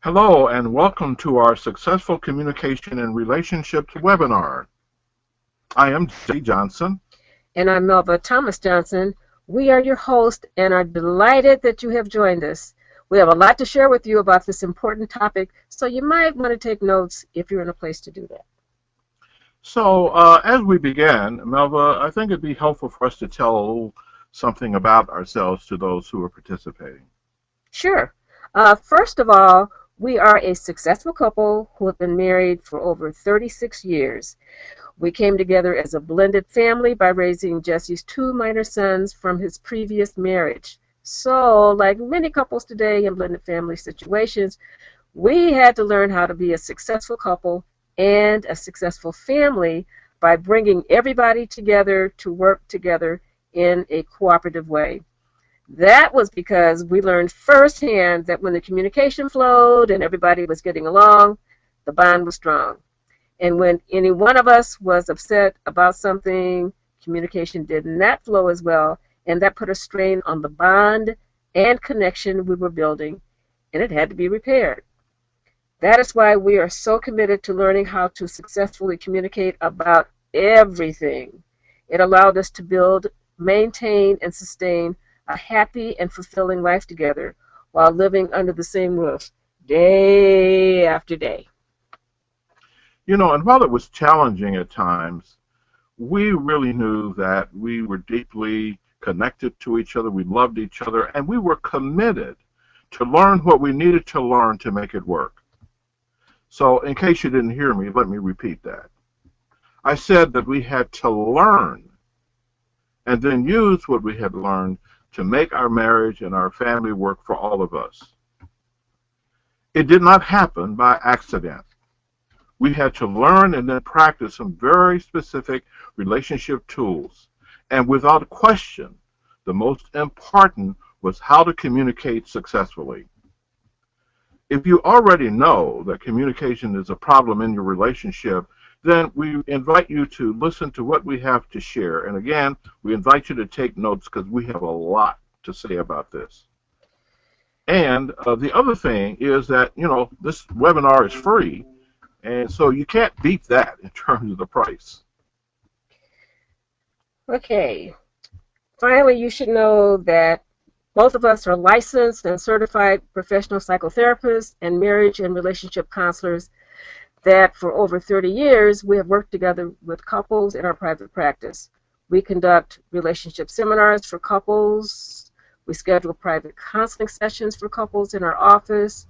Hello and welcome to our Successful Communication and Relationships webinar. I am Jay Johnson. And I'm Melva Thomas Johnson. We are your hosts and are delighted that you have joined us. We have a lot to share with you about this important topic, so you might want to take notes if you're in a place to do that. So as we begin, Melva, I think it'd be helpful for us to tell a little something about ourselves to those who are participating. Sure. First of all, we are a successful couple who have been married for over 36 years. We came together as a blended family by raising Jesse's two minor sons from his previous marriage. So, like many couples today in blended family situations, we had to learn how to be a successful couple and a successful family by bringing everybody together to work together in a cooperative way. That was because we learned firsthand that when the communication flowed and everybody was getting along, the bond was strong. And when any one of us was upset about something, communication did not flow as well, and that put a strain on the bond and connection we were building, and it had to be repaired. That is why we are so committed to learning how to successfully communicate about everything. It allowed us to build, maintain, and sustain a happy and fulfilling life together while living under the same roof day after day. You know, and while it was challenging at times, we really knew that we were deeply connected to each other, we loved each other, and we were committed to learn what we needed to learn to make it work. So in case you didn't hear me, let me repeat that. I said that we had to learn and then use what we had learned to make our marriage and our family work for all of us. It did not happen by accident. We had to learn and then practice some very specific relationship tools. And without question, the most important was how to communicate successfully. If you already know that communication is a problem in your relationship, then we invite you to listen to what we have to share. And again, we invite you to take notes because we have a lot to say about this. And the other thing is that, you know, this webinar is free, and so you can't beat that in terms of the price. Okay, finally, you should know that both of us are licensed and certified professional psychotherapists and marriage and relationship counselors that for over 30 years we have worked together with couples in our private practice. We conduct relationship seminars for couples. We schedule private counseling sessions for couples in our office.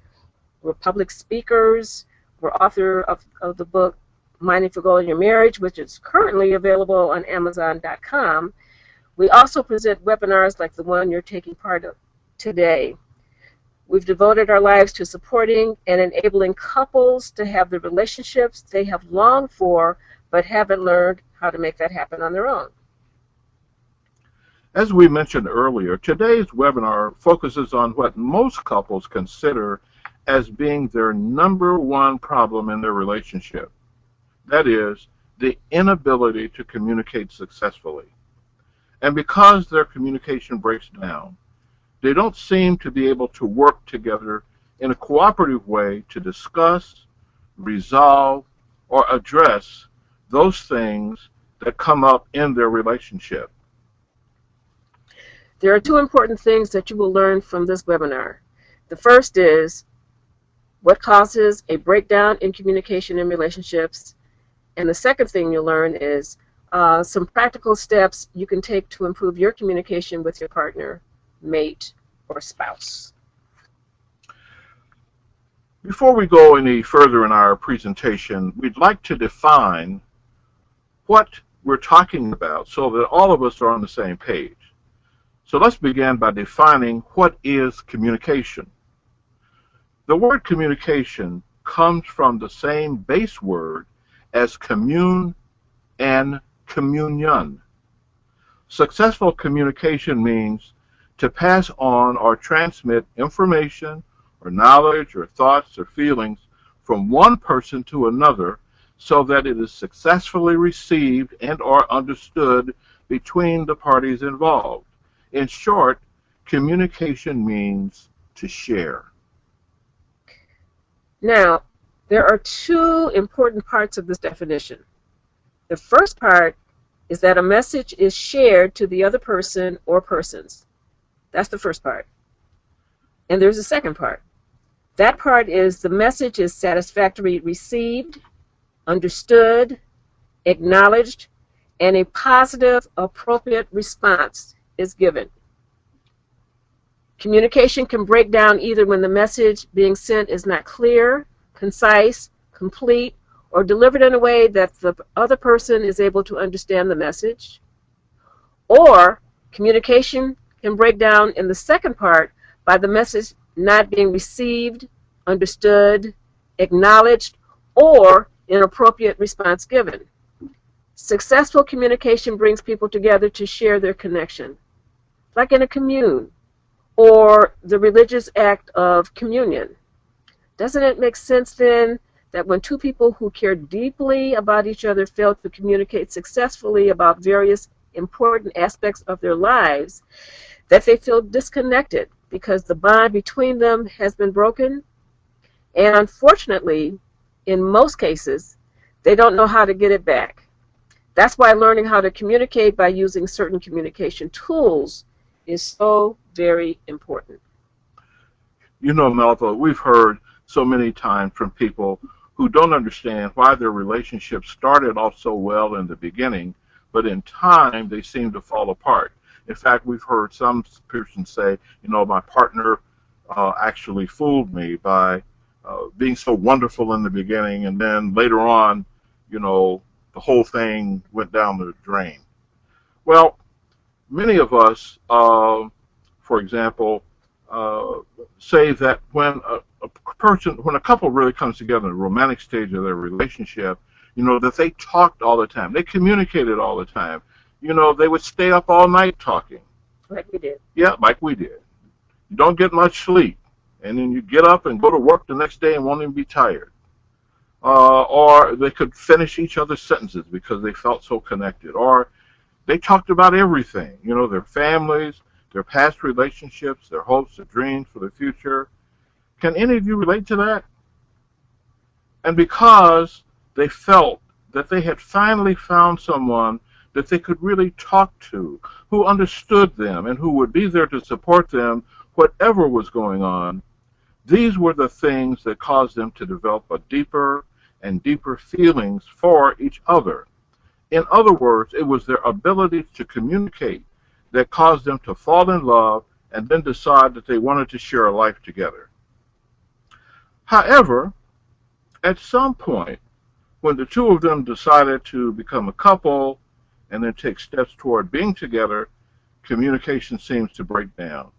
We're public speakers. We're author of the book Minding for Goal in Your Marriage, which is currently available on Amazon.com. We also present webinars like the one you're taking part of today. We've devoted our lives to supporting and enabling couples to have the relationships they have longed for but haven't learned how to make that happen on their own. As we mentioned earlier, today's webinar focuses on what most couples consider as being their number one problem in their relationship. That is, the inability to communicate successfully. And because their communication breaks down, they don't seem to be able to work together in a cooperative way to discuss, resolve, or address those things that come up in their relationship. There are two important things that you will learn from this webinar. The first is what causes a breakdown in communication in relationships, and the second thing you'll learn is some practical steps you can take to improve your communication with your partner, mate, or spouse. Before we go any further in our presentation, we'd like to define what we're talking about so that all of us are on the same page. So let's begin by defining what is communication. The word communication comes from the same base word as commune and communion. Successful communication means to pass on or transmit information or knowledge or thoughts or feelings from one person to another so that it is successfully received and or understood between the parties involved. In short, communication means to share. Now, there are two important parts of this definition. The first part is that a message is shared to the other person or persons. That's the first part. And there's a second part. That part is the message is satisfactorily received, understood, acknowledged, and a positive, appropriate response is given. Communication can break down either when the message being sent is not clear, concise, complete, or delivered in a way that the other person is able to understand the message, or communication can break down in the second part by the message not being received, understood, acknowledged, or an appropriate response given. Successful communication brings people together to share their connection, like in a commune or the religious act of communion. Doesn't it make sense then that when two people who care deeply about each other fail to communicate successfully about various important aspects of their lives, that they feel disconnected because the bond between them has been broken? And unfortunately, in most cases, they don't know how to get it back. That's why learning how to communicate by using certain communication tools is so very important. You know, Melva, we've heard so many times from people who don't understand why their relationship started off so well in the beginning, but in time they seem to fall apart. In fact, we've heard some person say, you know, my partner actually fooled me by being so wonderful in the beginning, and then later on, you know, the whole thing went down the drain. Well, many of us, for example, say that when when a couple really comes together in the romantic stage of their relationship, you know, that they talked all the time, they communicated all the time. You know, they would stay up all night talking. Like we did. Yeah, like we did. You don't get much sleep, and then you get up and go to work the next day and won't even be tired. Or they could finish each other's sentences because they felt so connected. Or they talked about everything, you know, their families, their past relationships, their hopes, their dreams for the future. Can any of you relate to that? And because they felt that they had finally found someone that they could really talk to, who understood them and who would be there to support them whatever was going on, these were the things that caused them to develop a deeper and deeper feelings for each other. In other words, it was their ability to communicate that caused them to fall in love and then decide that they wanted to share a life together. However, at some point, when the two of them decided to become a couple and then take steps toward being together, communication seems to break down.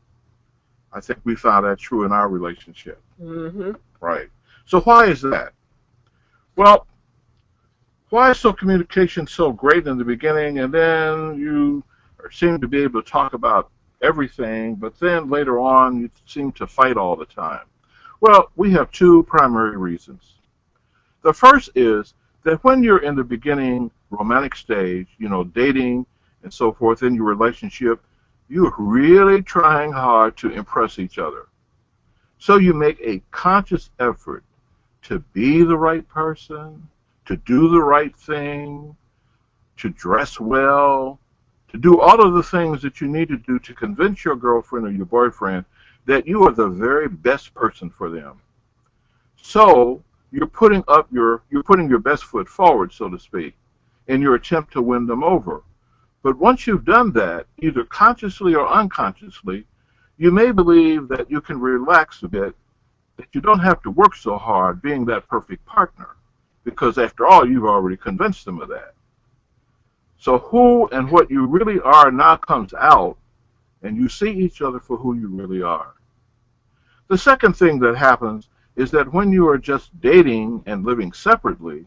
I think we found that true in our relationship. Mm-hmm. Right. So why is that? Well, why is communication so great in the beginning, and then you seem to be able to talk about everything, but then later on you seem to fight all the time? Well, we have two primary reasons. The first is that when you're in the beginning romantic stage, you know, dating and so forth in your relationship, you're really trying hard to impress each other. So you make a conscious effort to be the right person, to do the right thing, to dress well, to do all of the things that you need to do to convince your girlfriend or your boyfriend that you are the very best person for them. So you're putting your best foot forward, so to speak, in your attempt to win them over. But once you've done that, either consciously or unconsciously, you may believe that you can relax a bit, that you don't have to work so hard being that perfect partner, because after all, you've already convinced them of that. So who and what you really are now comes out, and you see each other for who you really are. The second thing that happens is that when you are just dating and living separately,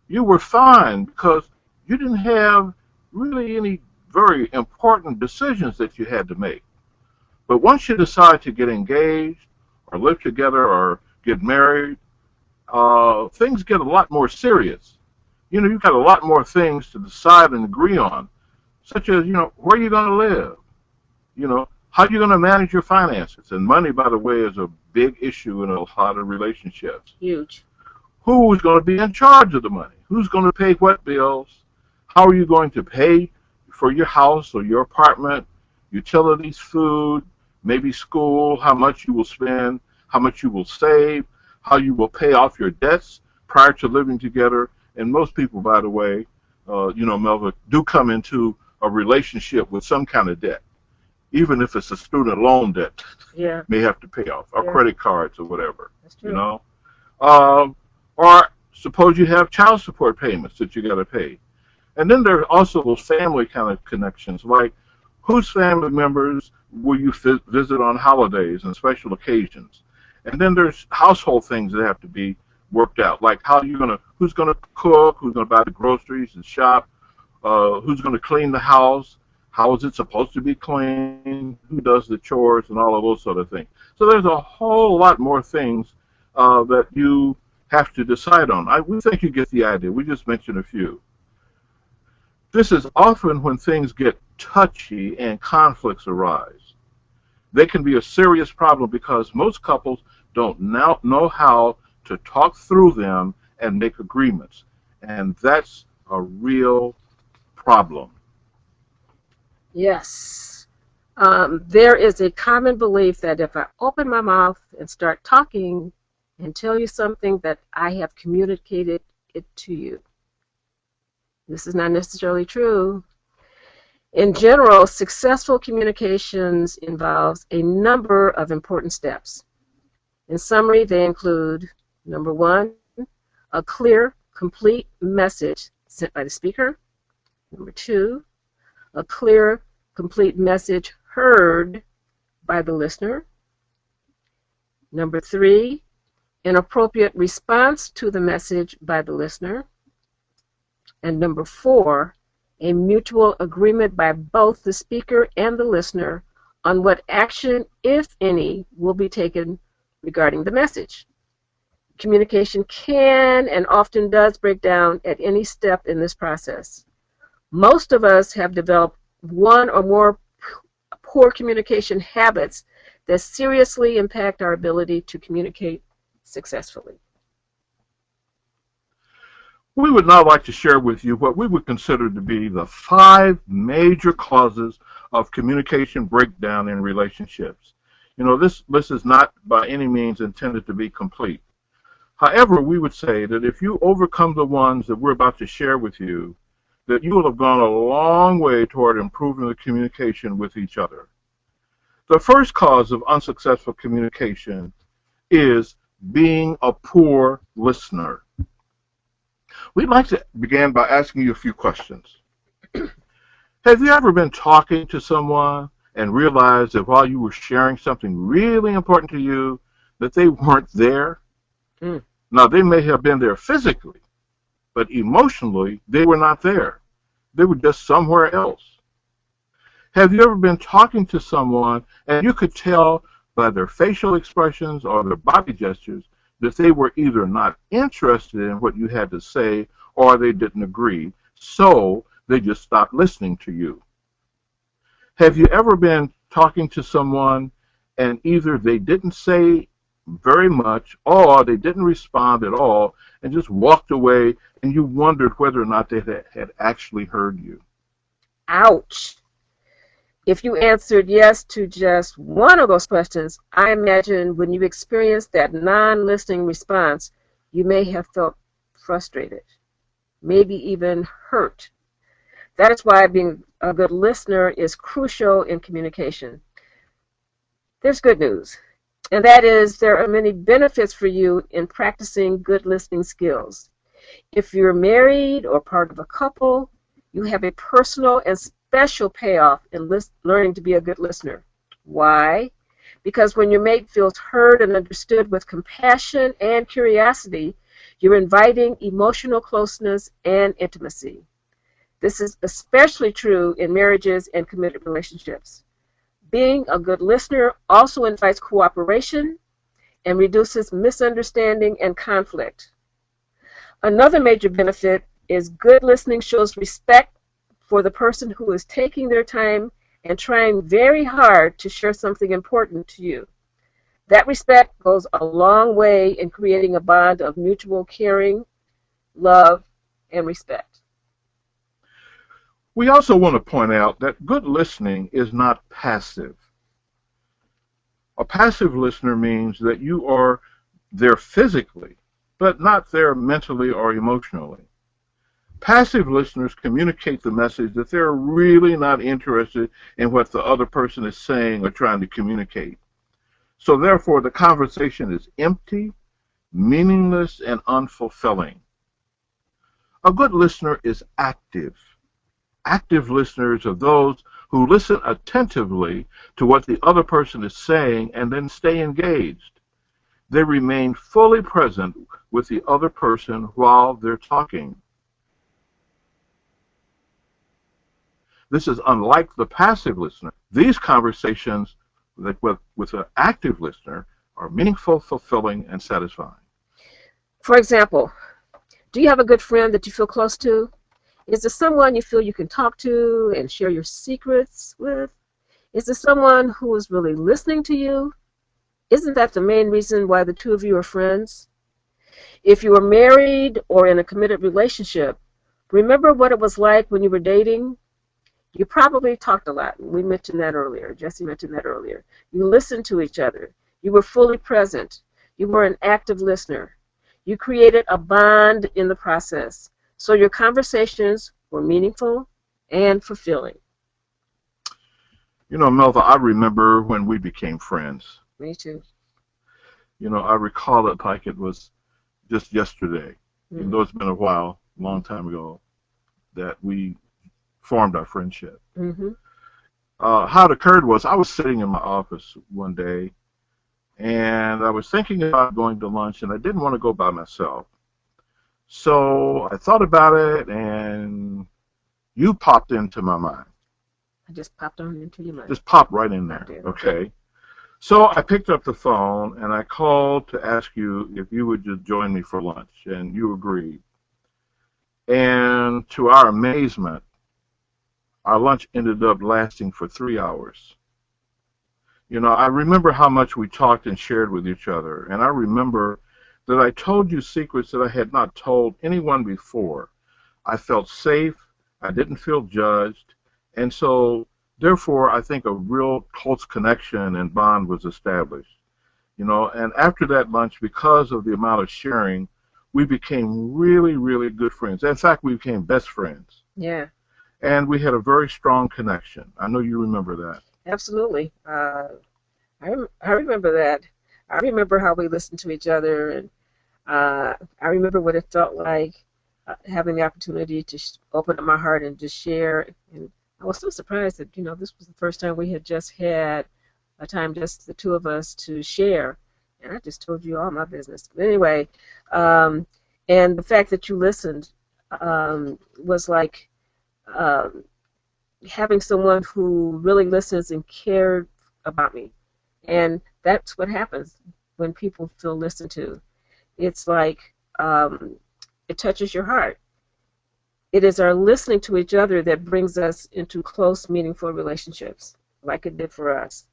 you were fine because you didn't have really any very important decisions that you had to make. But once you decide to get engaged or live together or get married, things get a lot more serious. You know, you've got a lot more things to decide and agree on, such as, you know, where you're going to live, you know, How are you going to manage your finances? And money, by the way, is a big issue in a lot of relationships. Huge. Who's going to be in charge of the money? Who's going to pay what bills? How are you going to pay for your house or your apartment, utilities, food, maybe school, how much you will spend, how much you will save, how you will pay off your debts prior to living together? And most people, by the way, Melva, do come into a relationship with some kind of debt, even if it's a student loan debt. Yeah. May have to pay off, or credit cards or whatever. That's true. You know, or suppose you have child support payments that you got to pay, and then there are also those family kind of connections, like whose family members will you visit on holidays and special occasions, and then there's household things that have to be worked out, like who's gonna cook, who's gonna buy the groceries and shop, who's gonna clean the house, how is it supposed to be cleaned, who does the chores, and all of those sort of things. So there's a whole lot more things that you have to decide on. We think you get the idea. We just mentioned a few. This is often when things get touchy and conflicts arise. They can be a serious problem because most couples don't now know how to talk through them and make agreements. And that's a real problem. Yes. There is a common belief that if I open my mouth and start talking and tell you something, that I have communicated it to you. This is not necessarily true. In general, successful communications involves a number of important steps. In summary, they include, number one, a clear, complete message sent by the speaker. Number two, a clear, complete message heard by the listener. Number three, an appropriate response to the message by the listener. And number four, a mutual agreement by both the speaker and the listener on what action, if any, will be taken regarding the message. Communication can and often does break down at any step in this process. Most of us have developed one or more poor communication habits that seriously impact our ability to communicate successfully. We would now like to share with you what we would consider to be the 5 major causes of communication breakdown in relationships. You know, this list is not by any means intended to be complete. However, we would say that if you overcome the ones that we're about to share with you, that you will have gone a long way toward improving the communication with each other. The first cause of unsuccessful communication is being a poor listener. We'd like to begin by asking you a few questions. Have you ever been talking to someone and realized that while you were sharing something really important to you, that they weren't there? Now, they may have been there physically, but emotionally, they were not there. They were just somewhere else. Have you ever been talking to someone and you could tell by their facial expressions or their body gestures that they were either not interested in what you had to say or they didn't agree, so they just stopped listening to you? Have you ever been talking to someone and either they didn't say very much or they didn't respond at all and just walked away and you wondered whether or not they had actually heard you? Ouch. If you answered yes to just one of those questions, I imagine when you experienced that non-listening response, you may have felt frustrated, maybe even hurt. That is why being a good listener is crucial in communication. There's good news, and that is there are many benefits for you in practicing good listening skills. If you're married or part of a couple, you have a personal and special payoff in learning to be a good listener. Why? Because when your mate feels heard and understood with compassion and curiosity, you're inviting emotional closeness and intimacy. This is especially true in marriages and committed relationships. Being a good listener also invites cooperation and reduces misunderstanding and conflict. Another major benefit is good listening shows respect for the person who is taking their time and trying very hard to share something important to you. That respect goes a long way in creating a bond of mutual caring, love, and respect. We also want to point out that good listening is not passive. A passive listener means that you are there physically, but not there mentally or emotionally. Passive listeners communicate the message that they're really not interested in what the other person is saying or trying to communicate. So therefore, the conversation is empty, meaningless, and unfulfilling. A good listener is active. Active listeners are those who listen attentively to what the other person is saying and then stay engaged. They remain fully present with the other person while they're talking. This is unlike the passive listener. These conversations with an active listener are meaningful, fulfilling, and satisfying. For example, do you have a good friend that you feel close to? Is there someone you feel you can talk to and share your secrets with? Is there someone who is really listening to you? Isn't that the main reason why the two of you are friends? If you are married or in a committed relationship, remember what it was like when you were dating? You probably talked a lot. We mentioned that earlier. Jesse mentioned that earlier. You listened to each other. You were fully present. You were an active listener. You created a bond in the process. So your conversations were meaningful and fulfilling. You know, Melva, I remember when we became friends. Me too. You know, I recall it like it was just yesterday. Even though it's been a while, a long time ago, that we formed our friendship. Mm-hmm. How it occurred was I was sitting in my office one day, and I was thinking about going to lunch, and I didn't want to go by myself. So I thought about it, and you popped into my mind. I just popped on into your mind. Just popped right in there, okay? So I picked up the phone, and I called to ask you if you would just join me for lunch, and you agreed. And to our amazement, our lunch ended up lasting for 3 hours. You know, I remember how much we talked and shared with each other, and I remember that I told you secrets that I had not told anyone before. I felt safe, I didn't feel judged, and so therefore I think a real close connection and bond was established. You know, and after that lunch, because of the amount of sharing, we became really, really good friends. In fact, we became best friends. Yeah. And we had a very strong connection. I know you remember that. Absolutely. I remember that. I remember how we listened to each other, and I remember what it felt like having the opportunity to open up my heart and just share. And I was so surprised that, this was the first time we had just had a time, just the two of us, to share. And I just told you all my business. But anyway, and the fact that you listened was like having someone who really listens and cared about me. And that's what happens when people feel listened to. It's like it touches your heart. It is our listening to each other that brings us into close, meaningful relationships, like it did for us.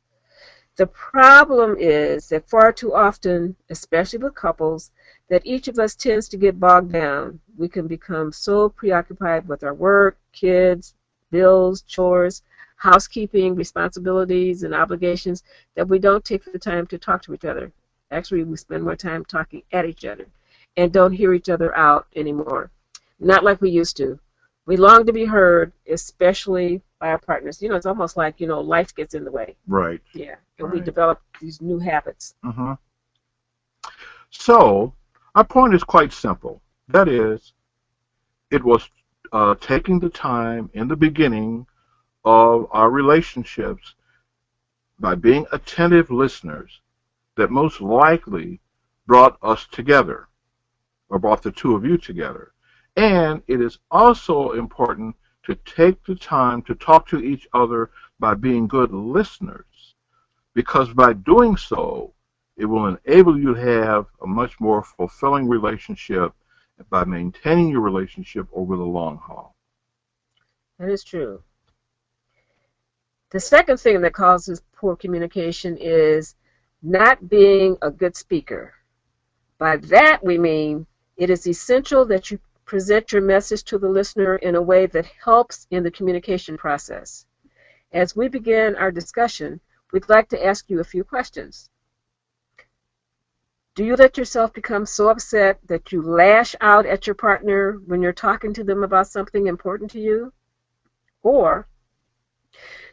The problem is that far too often, especially with couples, that each of us tends to get bogged down. We can become so preoccupied with our work, kids, bills, chores, housekeeping, responsibilities, and obligations that we don't take the time to talk to each other. Actually, we spend more time talking at each other and don't hear each other out anymore. Not like we used to. We long to be heard, especially by our partners. It's almost like, life gets in the way. Right. Yeah. And right. we develop these new habits. Mm-hmm. So, our point is quite simple. That is, it was taking the time in the beginning of our relationships by being attentive listeners that most likely brought us together, or brought the two of you together. And it is also important to take the time to talk to each other by being good listeners, because by doing so, it will enable you to have a much more fulfilling relationship by maintaining your relationship over the long haul. That is true. The second thing that causes poor communication is not being a good speaker. By that we mean it is essential that you present your message to the listener in a way that helps in the communication process. As we begin our discussion, we'd like to ask you a few questions. Do you let yourself become so upset that you lash out at your partner when you're talking to them about something important to you? Or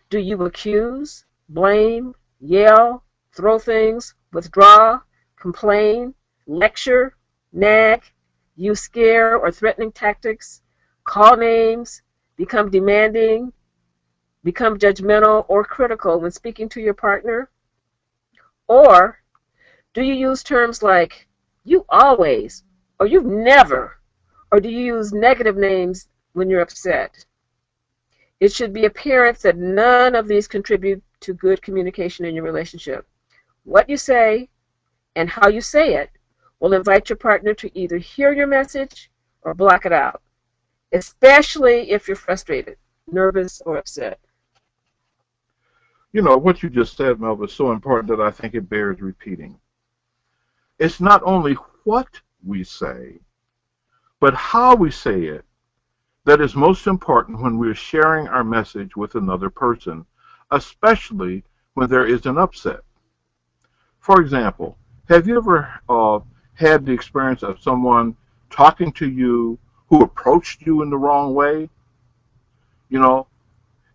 do you accuse, blame, yell, throw things, withdraw, complain, lecture, nag, use scare or threatening tactics, call names, become demanding, become judgmental or critical when speaking to your partner? Or do you use terms like you always, or you've never, or do you use negative names when you're upset? It should be apparent that none of these contribute to good communication in your relationship. What you say and how you say it will invite your partner to either hear your message or block it out, especially if you're frustrated, nervous, or upset. You know, what you just said, Melva, is so important that I think it bears repeating. It's not only what we say, but how we say it that is most important when we're sharing our message with another person, especially when there is an upset. For example, have you ever had the experience of someone talking to you who approached you in the wrong way? You know,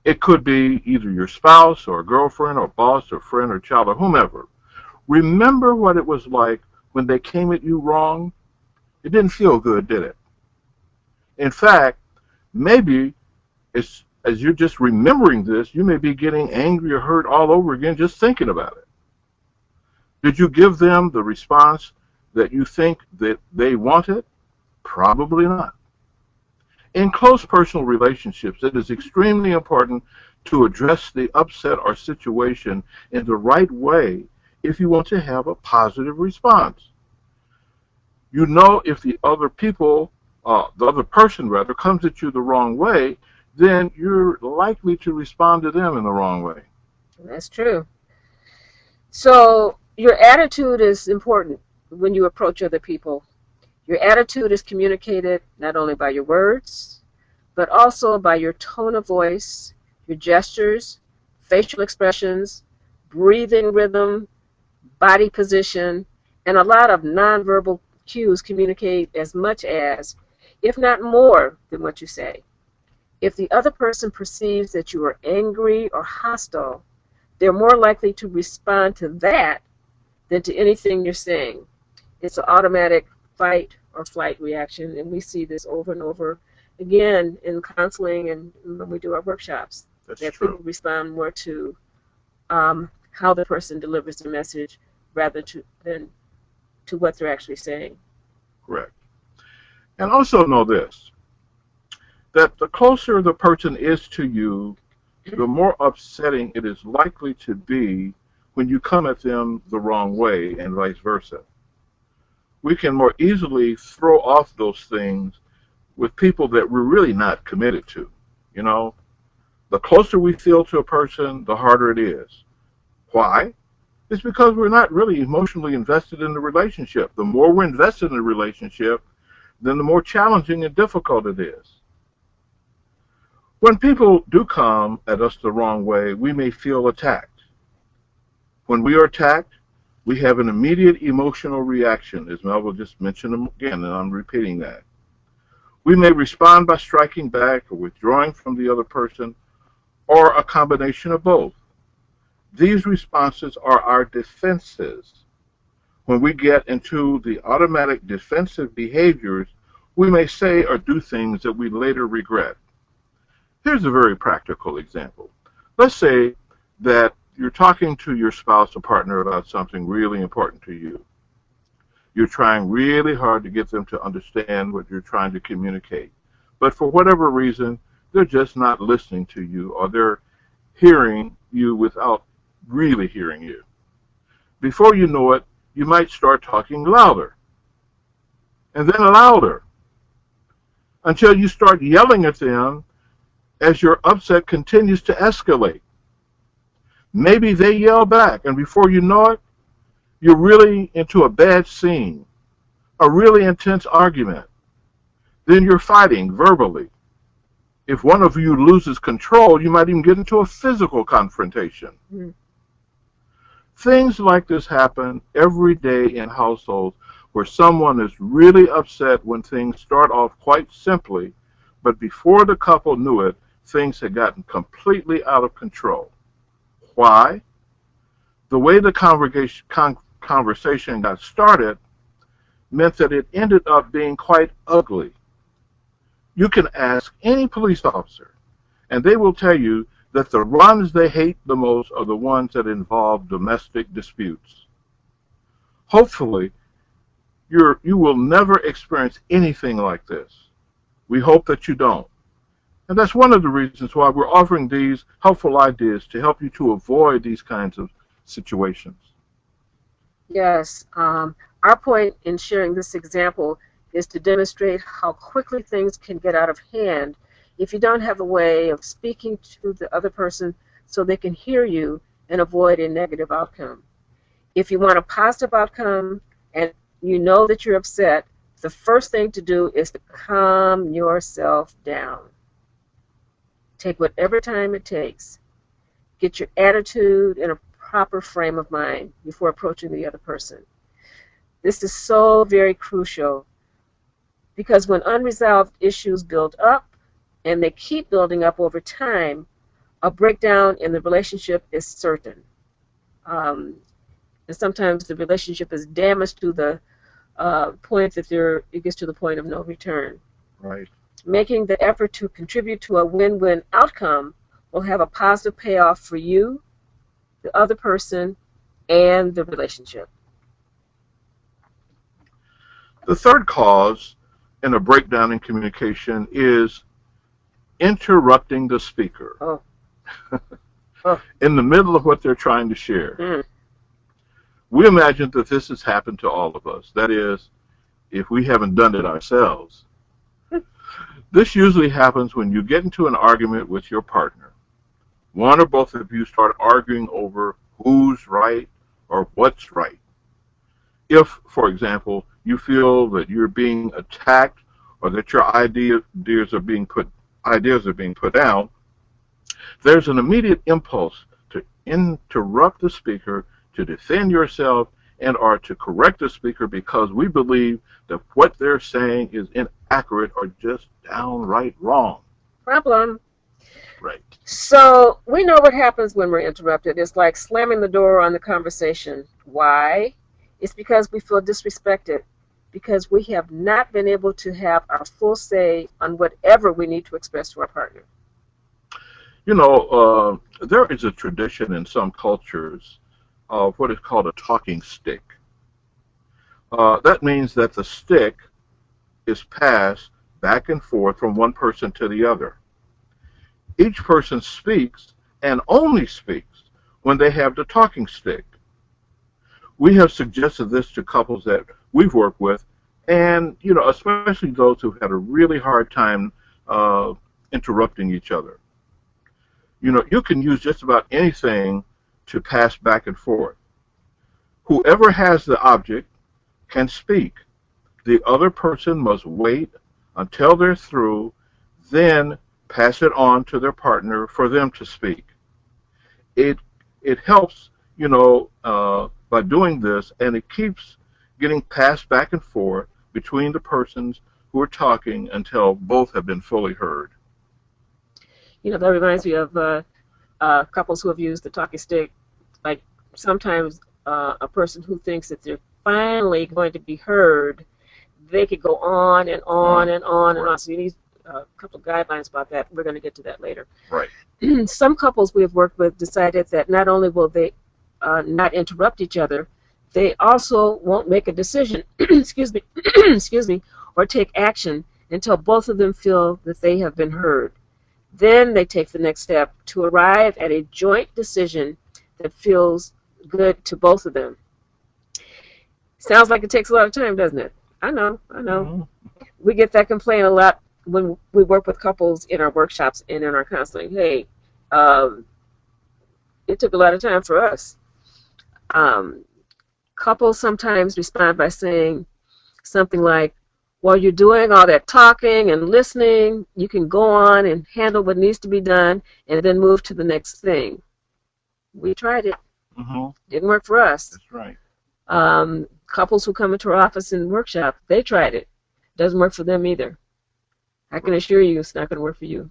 it could be either your spouse or a girlfriend or boss or friend or child or whomever. Remember what it was like when they came at you wrong? It didn't feel good, did it? In fact, maybe as you're just remembering this, you may be getting angry or hurt all over again just thinking about it. Did you give them the response that you think that they wanted? Probably not. In close personal relationships, it is extremely important to address the upset or situation in the right way if you want to have a positive response. You know, if the other person comes at you the wrong way, then you're likely to respond to them in the wrong way. That's true. So your attitude is important when you approach other people. Your attitude is communicated not only by your words, but also by your tone of voice, your gestures, facial expressions, breathing rhythm, body position, and a lot of nonverbal cues communicate as much as, if not more, than what you say. If the other person perceives that you are angry or hostile, they're more likely to respond to that than to anything you're saying. It's an automatic fight or flight reaction, and we see this over and over again in counseling and when we do our workshops. That's that true. People respond more to how the person delivers the message rather than to what they're actually saying. Correct. And also know this, that the closer the person is to you, the more upsetting it is likely to be when you come at them the wrong way and vice versa. We can more easily throw off those things with people that we're really not committed to. You know, the closer we feel to a person, the harder it is. Why? It's because we're not really emotionally invested in the relationship. The more we're invested in the relationship, then the more challenging and difficult it is. When people do come at us the wrong way, we may feel attacked. When we are attacked, we have an immediate emotional reaction, as Melville just mentioned again, and I'm repeating that. We may respond by striking back or withdrawing from the other person, or a combination of both. These responses are our defenses. When we get into the automatic defensive behaviors, we may say or do things that we later regret. Here's a very practical example. Let's say that you're talking to your spouse or partner about something really important to you. You're trying really hard to get them to understand what you're trying to communicate. But for whatever reason, they're just not listening to you, or they're hearing you without really hearing you. Before you know it, you might start talking louder, and then louder, until you start yelling at them as your upset continues to escalate. Maybe they yell back, and before you know it, you're really into a bad scene, a really intense argument. Then you're fighting verbally. If one of you loses control, you might even get into a physical confrontation. Mm. Things like this happen every day in households where someone is really upset when things start off quite simply, but before the couple knew it, things had gotten completely out of control. Why? The way the conversation got started meant that it ended up being quite ugly. You can ask any police officer, and they will tell you that the ones they hate the most are the ones that involve domestic disputes. Hopefully, you will never experience anything like this. We hope that you don't. And that's one of the reasons why we're offering these helpful ideas to help you to avoid these kinds of situations. Yes. Our point in sharing this example is to demonstrate how quickly things can get out of hand if you don't have a way of speaking to the other person so they can hear you and avoid a negative outcome. If you want a positive outcome and you know that you're upset, the first thing to do is to calm yourself down. Take whatever time it takes. Get your attitude in a proper frame of mind before approaching the other person. This is so very crucial because when unresolved issues build up and they keep building up over time, a breakdown in the relationship is certain. And sometimes the relationship is damaged to the point that it gets to the point of no return. Right. Making the effort to contribute to a win-win outcome will have a positive payoff for you, the other person, and the relationship. The third cause in a breakdown in communication is interrupting the speaker. In the middle of what they're trying to share. Mm. We imagine that this has happened to all of us. That is, if we haven't done it ourselves. This usually happens when you get into an argument with your partner. One or both of you start arguing over who's right or what's right. If, for example, you feel that you're being attacked or that your ideas are being put down, there's an immediate impulse to interrupt the speaker, to defend yourself, and or to correct the speaker because we believe that what they're saying is inaccurate or just downright wrong. Problem. Right. So we know what happens when we're interrupted. It's like slamming the door on the conversation. Why? It's because we feel disrespected, because we have not been able to have our full say on whatever we need to express to our partner. You know, there is a tradition in some cultures of what is called a talking stick. That means that the stick is passed back and forth from one person to the other. Each person speaks and only speaks when they have the talking stick. We have suggested this to couples that we've worked with, and you know, especially those who've had a really hard time interrupting each other. You know, you can use just about anything to pass back and forth. Whoever has the object can speak. The other person must wait until they're through, then pass it on to their partner for them to speak. It helps, you know, by doing this, and it keeps getting passed back and forth between the persons who are talking until both have been fully heard. You know, that reminds me of couples who have used the talking stick. Like sometimes a person who thinks that they're finally going to be heard, they could go on and on and on and on. So you need a couple of guidelines about that. We're going to get to that later. Right. Some couples we have worked with decided that not only will they not interrupt each other, they also won't make a decision, excuse me, or take action until both of them feel that they have been heard. Then they take the next step to arrive at a joint decision that feels good to both of them. Sounds like it takes a lot of time, doesn't it? I know. Mm-hmm. We get that complaint a lot when we work with couples in our workshops and in our counseling. Hey, it took a lot of time for us. Um, Couples sometimes respond by saying something like, while you're doing all that talking and listening, you can go on and handle what needs to be done and then move to the next thing. We tried it. Mm-hmm. Didn't work for us. That's right. Couples who come into our office and workshop, they tried it. Doesn't work for them either. I can assure you it's not going to work for you.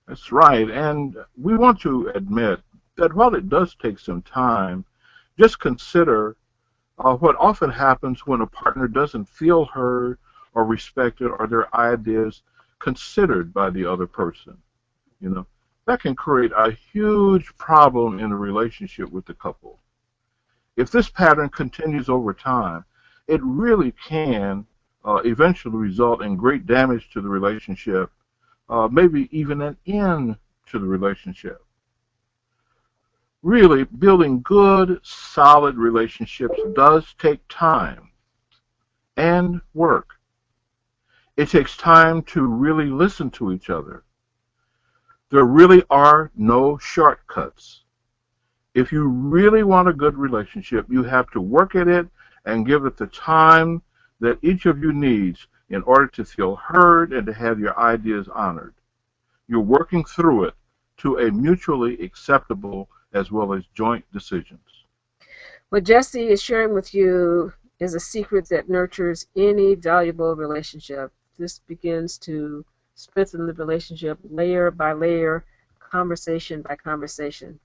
That's right. And we want to admit that while it does take some time, just consider what often happens when a partner doesn't feel heard or respected or their ideas considered by the other person. You know, that can create a huge problem in a relationship with the couple. If this pattern continues over time, it really can eventually result in great damage to the relationship, maybe even an end to the relationship. Really, building good, solid relationships does take time and work. It takes time to really listen to each other. There really are no shortcuts. If you really want a good relationship, you have to work at it and give it the time that each of you needs in order to feel heard and to have your ideas honored. You're working through it to a mutually acceptable as well as joint decisions. What Jesse is sharing with you is a secret that nurtures any valuable relationship. This begins to strengthen the relationship layer by layer, conversation by conversation.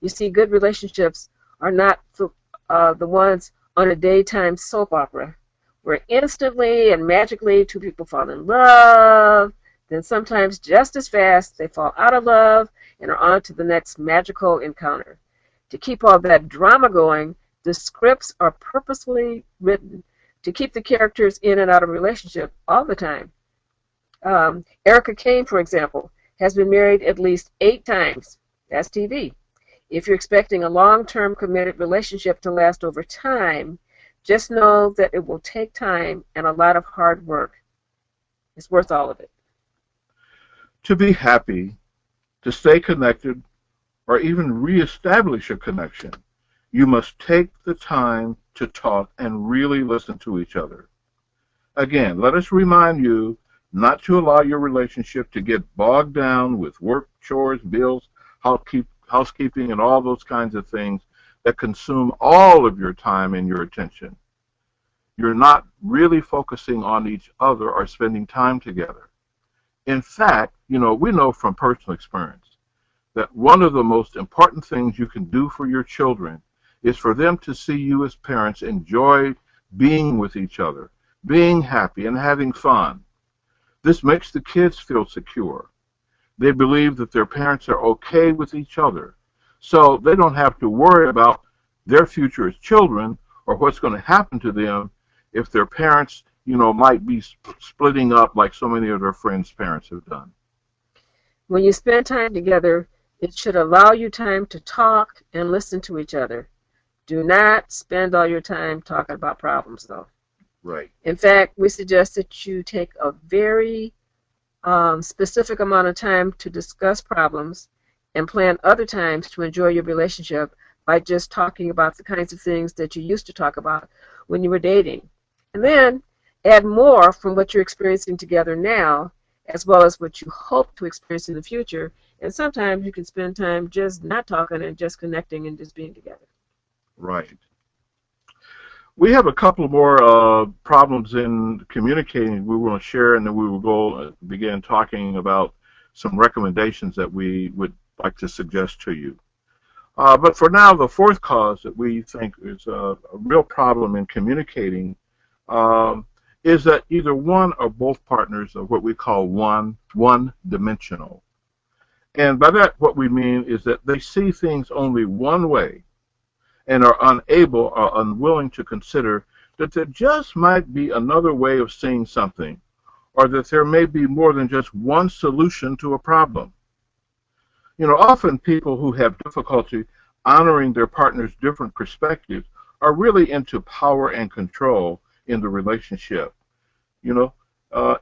You see, good relationships are not the ones on a daytime soap opera where instantly and magically two people fall in love, then sometimes just as fast they fall out of love and are on to the next magical encounter. To keep all that drama going, the scripts are purposefully written to keep the characters in and out of a relationship all the time. Erica Kane, for example, has been married at least 8 times. That's TV. If you're expecting a long-term committed relationship to last over time, just know that it will take time and a lot of hard work. It's worth all of it. To be happy, to stay connected, or even reestablish a connection, you must take the time to talk and really listen to each other. Again, let us remind you not to allow your relationship to get bogged down with work, chores, bills, housekeeping, and all those kinds of things that consume all of your time and your attention. You're not really focusing on each other or spending time together. In fact, we know from personal experience that one of the most important things you can do for your children is for them to see you as parents enjoy being with each other, being happy, and having fun. This makes the kids feel secure. They believe that their parents are okay with each other, so they don't have to worry about their future as children or what's going to happen to them if their parents, might be splitting up like so many of their friends' parents have done. When you spend time together, it should allow you time to talk and listen to each other. Do not spend all your time talking about problems, though. Right. In fact, we suggest that you take a very specific amount of time to discuss problems and plan other times to enjoy your relationship by just talking about the kinds of things that you used to talk about when you were dating. And then add more from what you're experiencing together now, as well as what you hope to experience in the future. And sometimes you can spend time just not talking and just connecting and just being together. Right. We have a couple more problems in communicating we want to share, and then we will go begin talking about some recommendations that we would like to suggest to you. But for now, the fourth cause that we think is a real problem in communicating is that either one or both partners are what we call one-dimensional. And by that, what we mean is that they see things only one way and are unable or unwilling to consider that there just might be another way of seeing something, or that there may be more than just one solution to a problem. Often people who have difficulty honoring their partner's different perspectives are really into power and control in the relationship.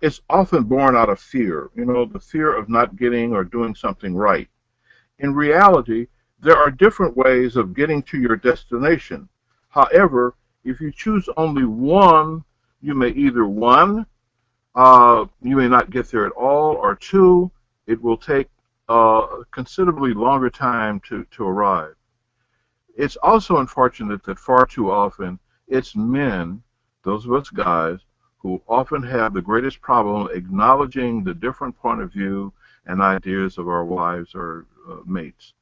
It's often born out of fear, the fear of not getting or doing something right. In reality, There are different ways of getting to your destination. However, if you choose only one, you may either one, you may not get there at all, or two, it will take considerably longer time to arrive. It's also unfortunate that far too often it's men, those of us guys, who often have the greatest problem acknowledging the different point of view and ideas of our wives or mates.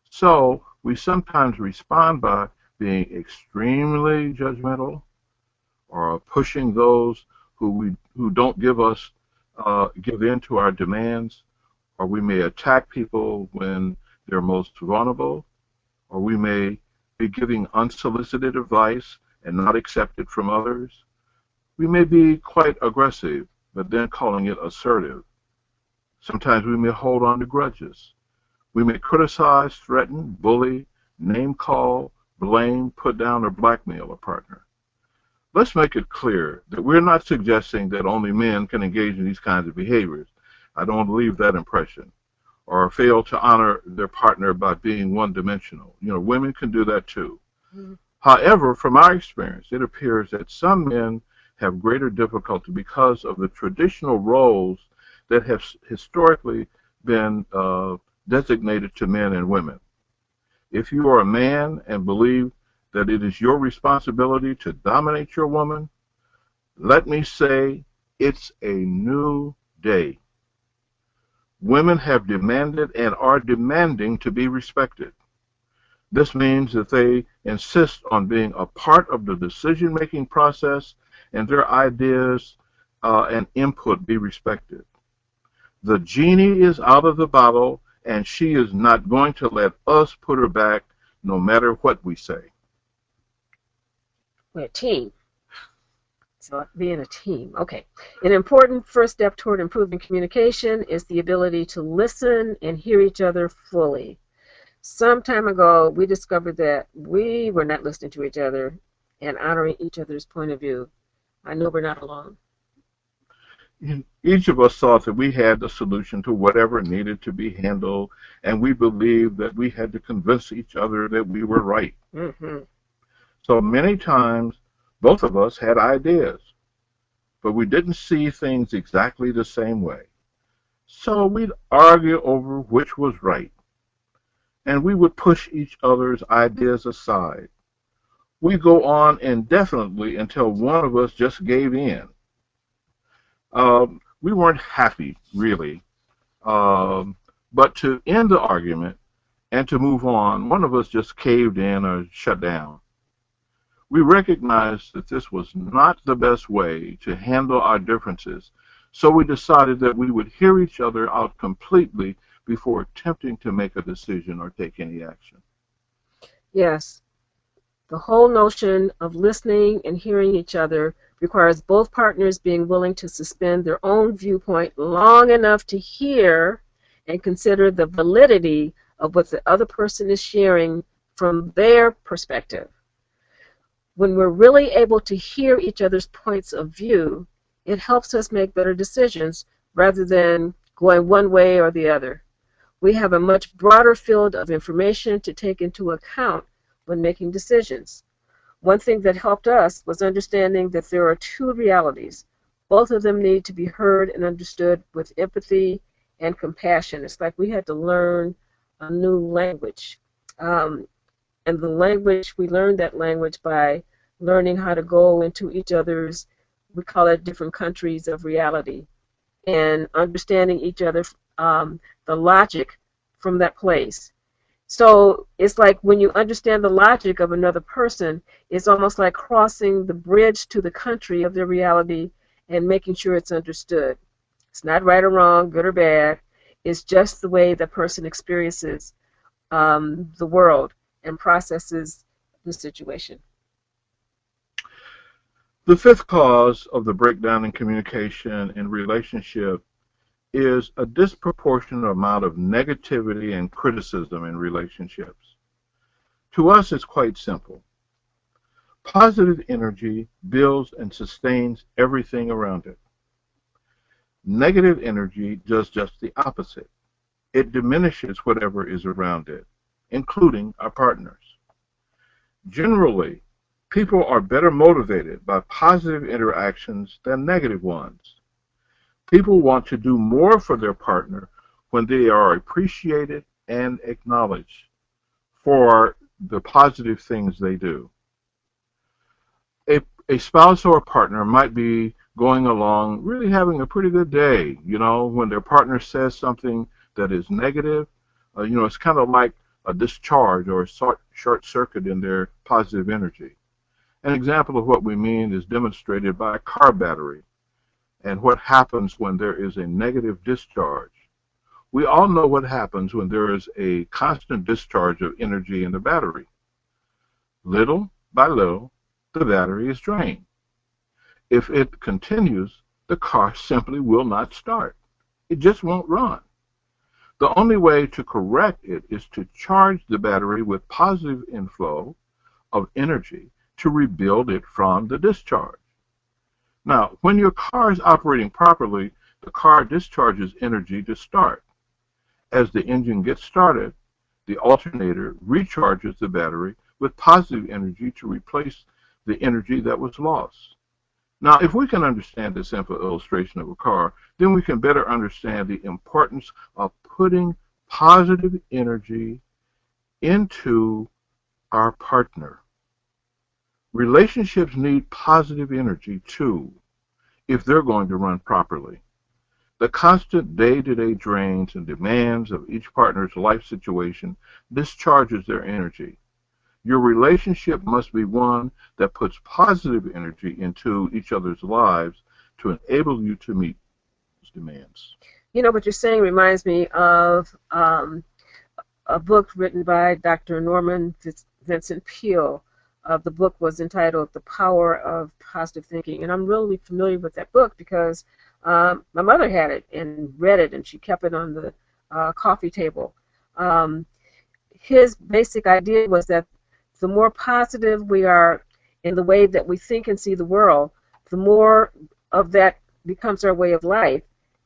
So we sometimes respond by being extremely judgmental or pushing those who don't give in to our demands, or we may attack people when they're most vulnerable, or we may be giving unsolicited advice and not accept it from others. We may be quite aggressive, but then calling it assertive. Sometimes we may hold on to grudges. We may criticize, threaten, bully, name call, blame, put down, or blackmail a partner. Let's make it clear that we're not suggesting that only men can engage in these kinds of behaviors. I don't want to leave that impression. Or fail to honor their partner by being one-dimensional. Women can do that too. Mm-hmm. However, from our experience, it appears that some men have greater difficulty because of the traditional roles that have historically been designated to men and women. If you are a man and believe that it is your responsibility to dominate your woman, let me say it's a new day. Women have demanded and are demanding to be respected. This means that they insist on being a part of the decision-making process and their ideas and input be respected. The genie is out of the bottle, and she is not going to let us put her back no matter what we say. We're a team. So being a team. Okay. An important first step toward improving communication is the ability to listen and hear each other fully. Some time ago, we discovered that we were not listening to each other and honoring each other's point of view. I know we're not alone. Each of us thought that we had the solution to whatever needed to be handled, and we believed that we had to convince each other that we were right. Mm-hmm. So many times, both of us had ideas, but we didn't see things exactly the same way. So we'd argue over which was right, and we would push each other's ideas aside. We'd go on indefinitely until one of us just gave in. We weren't happy, really, but to end the argument and to move on, one of us just caved in or shut down. We recognized that this was not the best way to handle our differences, so we decided that we would hear each other out completely before attempting to make a decision or take any action. Yes, the whole notion of listening and hearing each other requires both partners being willing to suspend their own viewpoint long enough to hear and consider the validity of what the other person is sharing from their perspective. When we're really able to hear each other's points of view, it helps us make better decisions rather than going one way or the other. We have a much broader field of information to take into account when making decisions. One thing that helped us was understanding that there are two realities. Both of them need to be heard and understood with empathy and compassion. It's like we had to learn a new language. And the language, we learned that language by learning how to go into each other's, we call it different countries of reality, and understanding each other, the logic from that place. So it's like when you understand the logic of another person, it's almost like crossing the bridge to the country of their reality and making sure it's understood. It's not right or wrong, good or bad. It's just the way the person experiences the world and processes the situation. The fifth cause of the breakdown in communication and relationship is a disproportionate amount of negativity and criticism in relationships. To us, it's quite simple. Positive energy builds and sustains everything around it. Negative energy does just the opposite. It diminishes whatever is around it, including our partners. Generally, people are better motivated by positive interactions than negative ones. People want to do more for their partner when they are appreciated and acknowledged for the positive things they do. A spouse or a partner might be going along really having a pretty good day. When their partner says something that is negative, it's kind of like a discharge or a short circuit in their positive energy. An example of what we mean is demonstrated by a car battery and what happens when there is a negative discharge. We all know what happens when there is a constant discharge of energy in the battery. Little by little, the battery is drained. If it continues, the car simply will not start. It just won't run. The only way to correct it is to charge the battery with positive inflow of energy to rebuild it from the discharge. Now, when your car is operating properly, the car discharges energy to start. As the engine gets started, the alternator recharges the battery with positive energy to replace the energy that was lost. Now, if we can understand this simple illustration of a car, then we can better understand the importance of putting positive energy into our partner. Relationships need positive energy too, if they're going to run properly. The constant day-to-day drains and demands of each partner's life situation discharges their energy. Your relationship must be one that puts positive energy into each other's lives to enable you to meet those demands. What you're saying reminds me of a book written by Dr. Norman Vincent Peale. The book was entitled The Power of Positive Thinking, and I'm really familiar with that book because my mother had it and read it, and she kept it on the coffee table. His basic idea was that the more positive we are in the way that we think and see the world, the more of that becomes our way of life,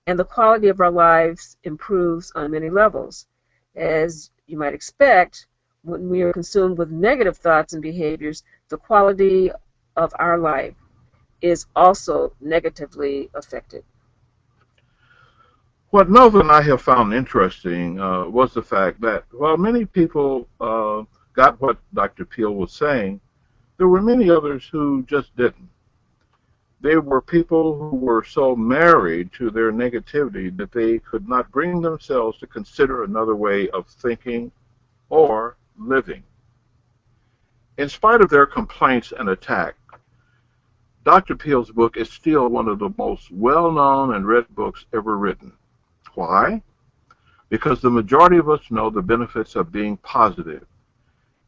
and the quality of our lives improves on many levels. As you might expect, when we are consumed with negative thoughts and behaviors, the quality of our life is also negatively affected. What Nova and I have found interesting was the fact that while many people got what Dr. Peale was saying, there were many others who just didn't. They were people who were so married to their negativity that they could not bring themselves to consider another way of thinking or living. In spite of their complaints and attack, Dr. Peale's book is still one of the most well-known and read books ever written. Why? Because the majority of us know the benefits of being positive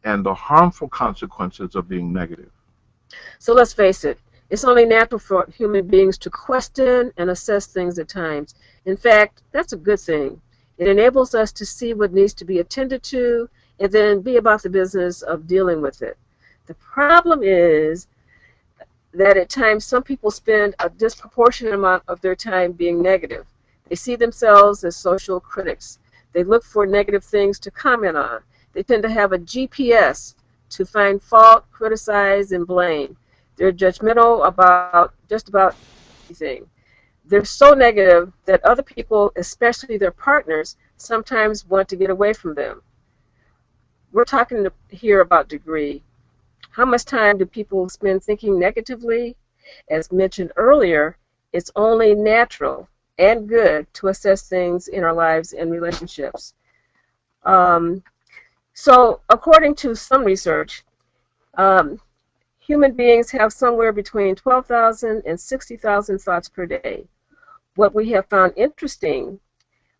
and the harmful consequences of being negative. So let's face it, it's only natural for human beings to question and assess things at times. In fact, that's a good thing. It enables us to see what needs to be attended to and then be about the business of dealing with it. The problem is that at times some people spend a disproportionate amount of their time being negative. They see themselves as social critics. They look for negative things to comment on. They tend to have a GPS to find fault, criticize, and blame. They're judgmental about just about everything. They're so negative that other people, especially their partners, sometimes want to get away from them. We're talking here about degree. How much time do people spend thinking negatively? As mentioned earlier, it's only natural and good to assess things in our lives and relationships. So according to some research, human beings have somewhere between 12,000 and 60,000 thoughts per day. What we have found interesting,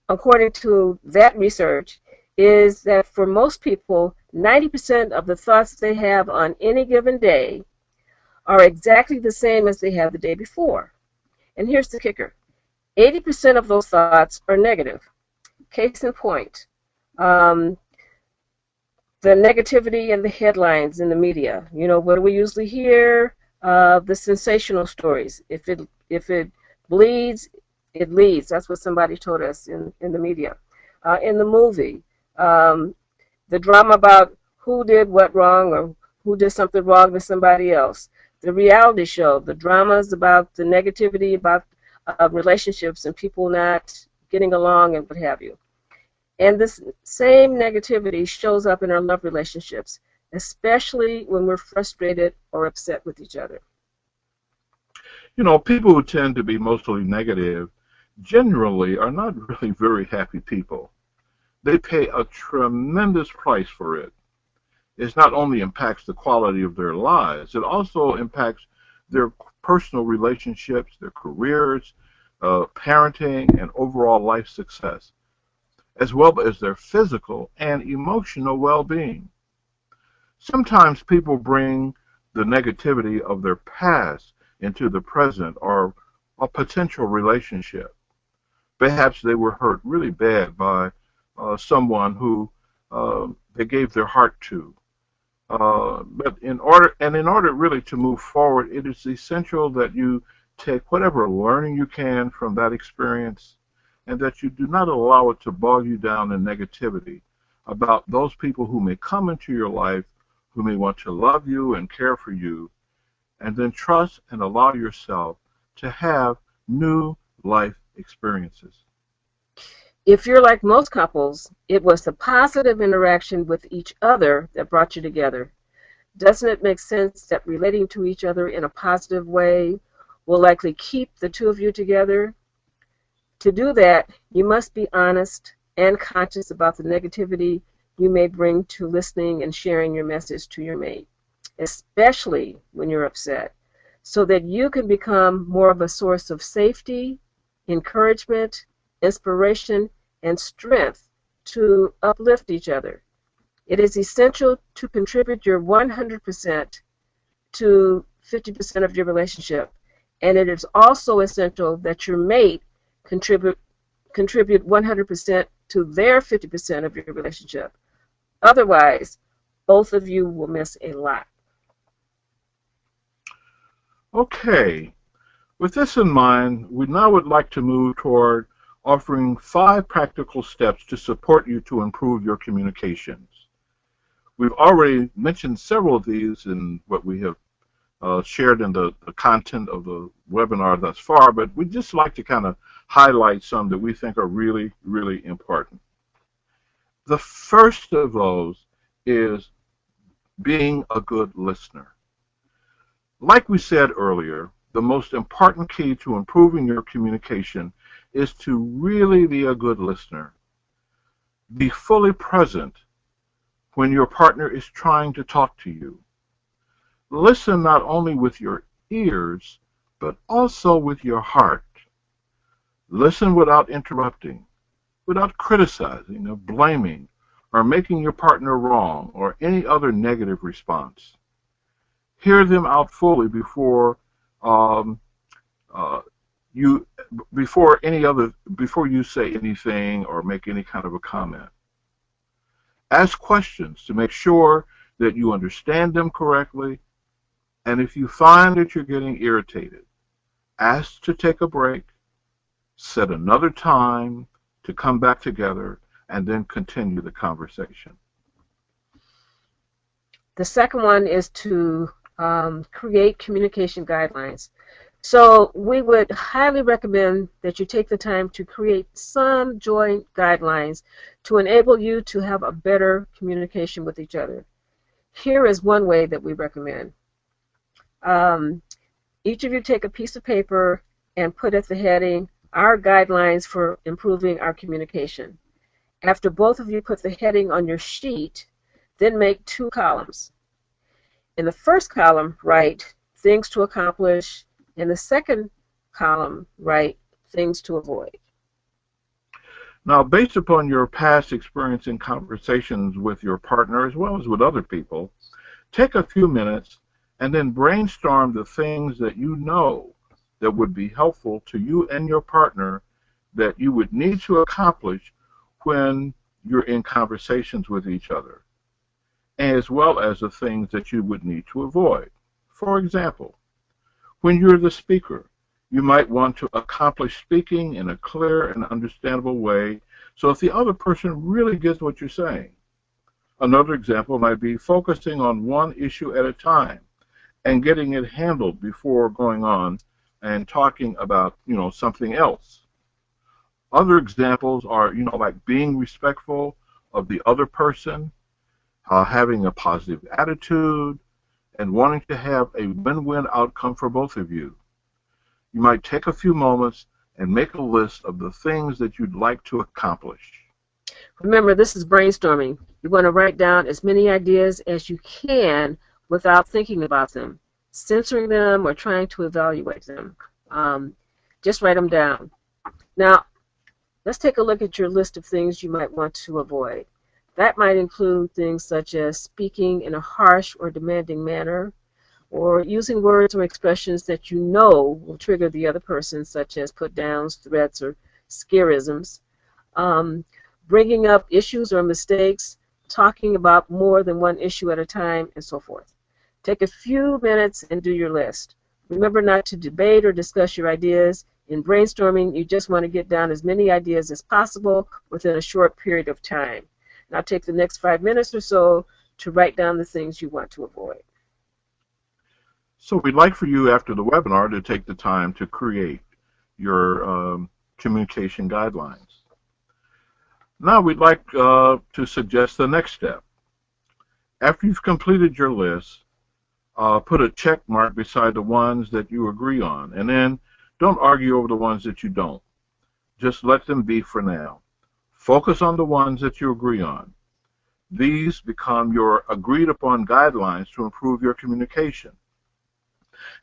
according to that research, is that for most people, 90% of the thoughts they have on any given day are exactly the same as they had the day before. And here's the kicker. 80% of those thoughts are negative. Case in point, the negativity in the headlines in the media. What do we usually hear? The sensational stories. If it bleeds, it leads. That's what somebody told us in the media. In the movie, The drama about who did what wrong or who did something wrong to somebody else. The reality show, the dramas about the negativity about relationships and people not getting along and what have you. And this same negativity shows up in our love relationships, especially when we're frustrated or upset with each other. You know, people who tend to be mostly negative generally are not really very happy people. They pay a tremendous price for it. It not only impacts the quality of their lives, it also impacts their personal relationships, their careers, parenting, and overall life success, as well as their physical and emotional well-being. Sometimes people bring the negativity of their past into the present or a potential relationship. Perhaps they were hurt really bad by someone who they gave their heart to. But in order really to move forward, it is essential that you take whatever learning you can from that experience and that you do not allow it to bog you down in negativity about those people who may come into your life, who may want to love you and care for you, and then trust and allow yourself to have new life experiences. If you're like most couples, it was the positive interaction with each other that brought you together. Doesn't it make sense that relating to each other in a positive way will likely keep the two of you together? To do that, you must be honest and conscious about the negativity you may bring to listening and sharing your message to your mate, especially when you're upset, so that you can become more of a source of safety, encouragement, inspiration, and strength to uplift each other. It is essential to contribute your 100% to 50% of your relationship, and it is also essential that your mate contribute 100% to their 50% of your relationship. Otherwise, both of you will miss a lot. Okay, with this in mind, we now would like to move toward offering 5 practical steps to support you to improve your communications. We've already mentioned several of these in what we have shared in the content of the webinar thus far, but we'd just like to kind of highlight some that we think are really, really important. The first of those is being a good listener. Like we said earlier, the most important key to improving your communication is to really be a good listener. Be fully present when your partner is trying to talk to you. Listen not only with your ears, but also with your heart. Listen without interrupting, without criticizing or blaming or making your partner wrong or any other negative response. Hear them out fully before before you say anything or make any kind of a comment. Ask questions to make sure that you understand them correctly, and if you find that you're getting irritated, ask to take a break, set another time to come back together, and then continue the conversation. The second one is to create communication guidelines. So we would highly recommend that you take the time to create some joint guidelines to enable you to have a better communication with each other. Here is one way that we recommend. Each of you take a piece of paper and put at the heading, "Our guidelines for improving our communication." After both of you put the heading on your sheet, then make 2 columns. In the first column, write things to accomplish. In the second column, write things to avoid. Now, based upon your past experience in conversations with your partner as well as with other people, take a few minutes and then brainstorm the things that you know that would be helpful to you and your partner that you would need to accomplish when you're in conversations with each other, as well as the things that you would need to avoid. For example, when you're the speaker, you might want to accomplish speaking in a clear and understandable way so that the other person really gets what you're saying. Another example might be focusing on one issue at a time and getting it handled before going on and talking about, something else. Other examples are, like being respectful of the other person, having a positive attitude, and wanting to have a win-win outcome for both of you. You might take a few moments and make a list of the things that you'd like to accomplish. Remember, this is brainstorming. You want to write down as many ideas as you can without thinking about them, censoring them, or trying to evaluate them. Just write them down. Now, let's take a look at your list of things you might want to avoid. That might include things such as speaking in a harsh or demanding manner, or using words or expressions that you know will trigger the other person, such as put-downs, threats, or scarisms. Bringing up issues or mistakes, talking about more than one issue at a time, and so forth. Take a few minutes and do your list. Remember not to debate or discuss your ideas. In brainstorming, you just want to get down as many ideas as possible within a short period of time. Now take the next 5 minutes or so to write down the things you want to avoid. So we'd like for you after the webinar to take the time to create your communication guidelines. Now we'd like to suggest the next step. After you've completed your list, put a check mark beside the ones that you agree on, and then don't argue over the ones that you don't. Just let them be for now. Focus on the ones that you agree on. These become your agreed upon guidelines to improve your communication.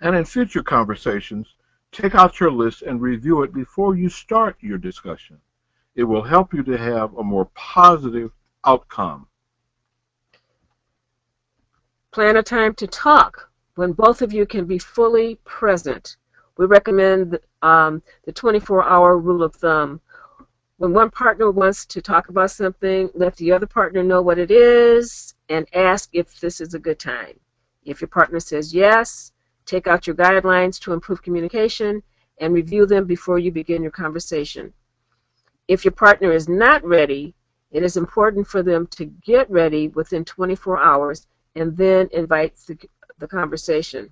And in future conversations, take out your list and review it before you start your discussion. It will help you to have a more positive outcome. Plan a time to talk when both of you can be fully present. We recommend the 24-hour rule of thumb. When one partner wants to talk about something, let the other partner know what it is and ask if this is a good time. If your partner says yes, take out your guidelines to improve communication and review them before you begin your conversation. If your partner is not ready, it is important for them to get ready within 24 hours and then invite the conversation.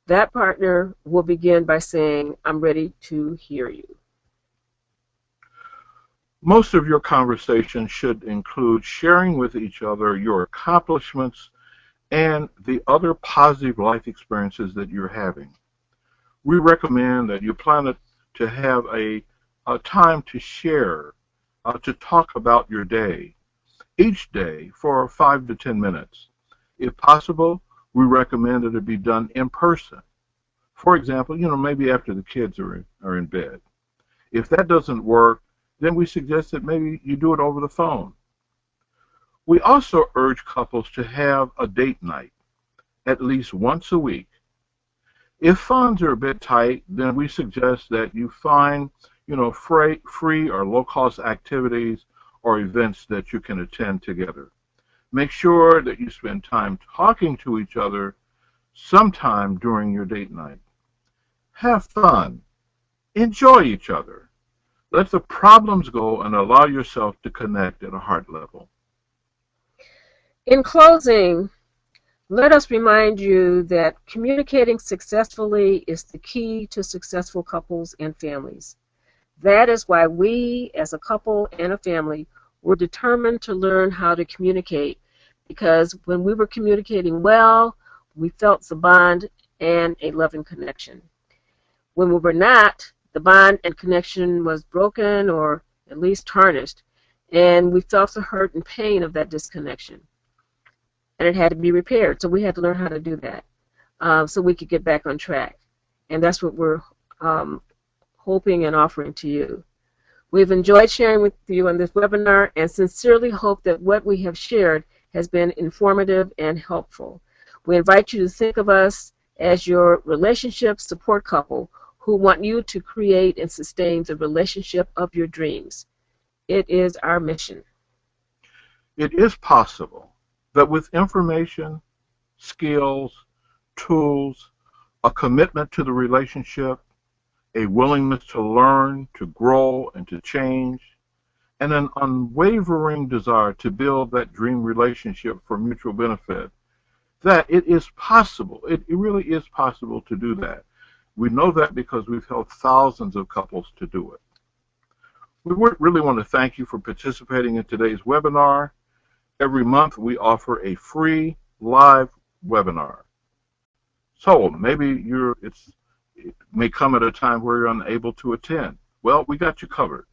That partner will begin by saying, "I'm ready to hear you." Most of your conversation should include sharing with each other your accomplishments and the other positive life experiences that you're having. We recommend that you plan to have a time to share, to talk about your day, each day for 5 to 10 minutes. If possible, we recommend that it be done in person. For example, maybe after the kids are in bed. If that doesn't work, then we suggest that maybe you do it over the phone. We also urge couples to have a date night at least once a week. If funds are a bit tight, then we suggest that you find, free or low-cost activities or events that you can attend together. Make sure that you spend time talking to each other sometime during your date night. Have fun. Enjoy each other. Let the problems go and allow yourself to connect at a heart level. In closing, let us remind you that communicating successfully is the key to successful couples and families. That is why we, as a couple and a family, were determined to learn how to communicate, because when we were communicating well, we felt the bond and a loving connection. When we were not, the bond and connection was broken or at least tarnished, and we felt the hurt and pain of that disconnection. And it had to be repaired, so we had to learn how to do that so we could get back on track. And that's what we're hoping and offering to you. We've enjoyed sharing with you on this webinar and sincerely hope that what we have shared has been informative and helpful. We invite you to think of us as your relationship support couple who want you to create and sustain the relationship of your dreams. It is our mission. It is possible that with information, skills, tools, a commitment to the relationship, a willingness to learn, to grow, and to change, and an unwavering desire to build that dream relationship for mutual benefit, that it is possible. It really is possible to do that. We know that because we've helped thousands of couples to do it. We really want to thank you for participating in today's webinar. Every month we offer a free live webinar. So maybe it may come at a time where you're unable to attend. Well, we got you covered.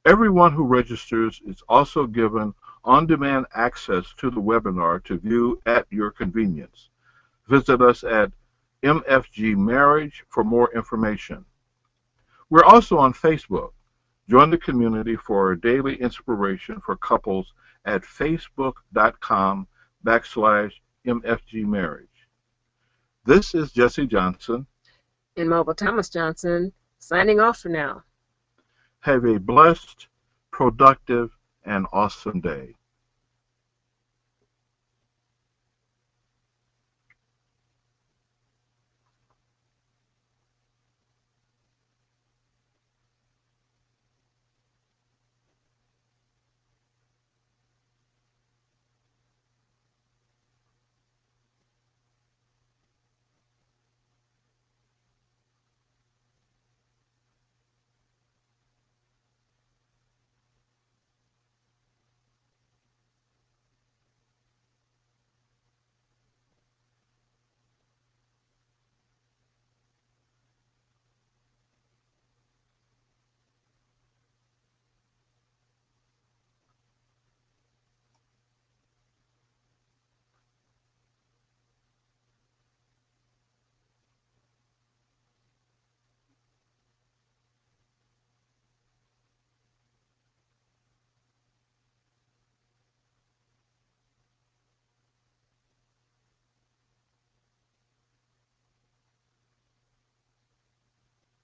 Everyone who registers is also given on-demand access to the webinar to view at your convenience. Visit us at MFG Marriage for more information. We're also on Facebook. Join the community for daily inspiration for couples at facebook.com/MFG Marriage. This is Jesse Johnson and Mobile Thomas Johnson signing off for now. Have a blessed, productive, and awesome day.